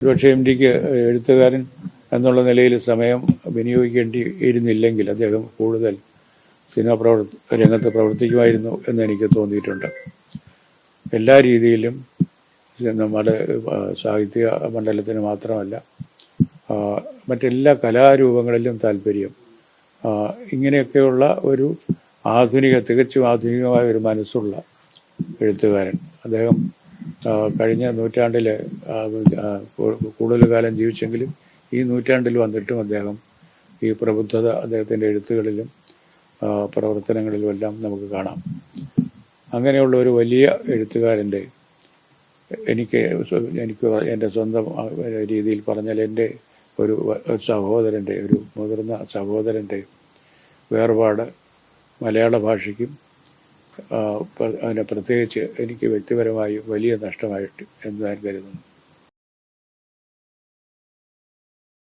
ഒരുപക്ഷെ എം ഡിക്ക് എഴുത്തുകാരൻ എന്നുള്ള നിലയിൽ സമയം വിനിയോഗിക്കേണ്ടിയിരുന്നില്ലെങ്കിൽ അദ്ദേഹം കൂടുതൽ സിനിമ രംഗത്ത് പ്രവർത്തിക്കുമായിരുന്നു എന്ന് എനിക്ക് തോന്നിയിട്ടുണ്ട്. എല്ലാ രീതിയിലും നമ്മുടെ സാഹിത്യ മണ്ഡലത്തിന് മാത്രമല്ല മറ്റെല്ലാ കലാരൂപങ്ങളിലും താല്പര്യം. ഇങ്ങനെയൊക്കെയുള്ള ഒരു തികച്ചും ആധുനികമായ ഒരു മനസ്സുള്ള എഴുത്തുകാരൻ. അദ്ദേഹം കഴിഞ്ഞ നൂറ്റാണ്ടിൽ കൂടുതൽ കാലം ജീവിച്ചെങ്കിലും ഈ നൂറ്റാണ്ടിൽ വന്നിട്ടും അദ്ദേഹം ഈ പ്രബുദ്ധത അദ്ദേഹത്തിൻ്റെ എഴുത്തുകളിലും പ്രവർത്തനങ്ങളിലുമെല്ലാം നമുക്ക് കാണാം. അങ്ങനെയുള്ള ഒരു വലിയ എഴുത്തുകാരൻ്റെ എനിക്ക് എൻ്റെ സ്വന്തം രീതിയിൽ പറഞ്ഞാൽ എൻ്റെ ഒരു സഹോദരൻ്റെ, ഒരു മുതിർന്ന സഹോദരൻ്റെ വേർപാട് മലയാള ഭാഷയ്ക്കും അതിനെ പ്രത്യേകിച്ച് എനിക്ക് വ്യക്തിപരമായി വലിയ നഷ്ടമായിട്ട് എന്ന് ഞാൻ കരുതുന്നു.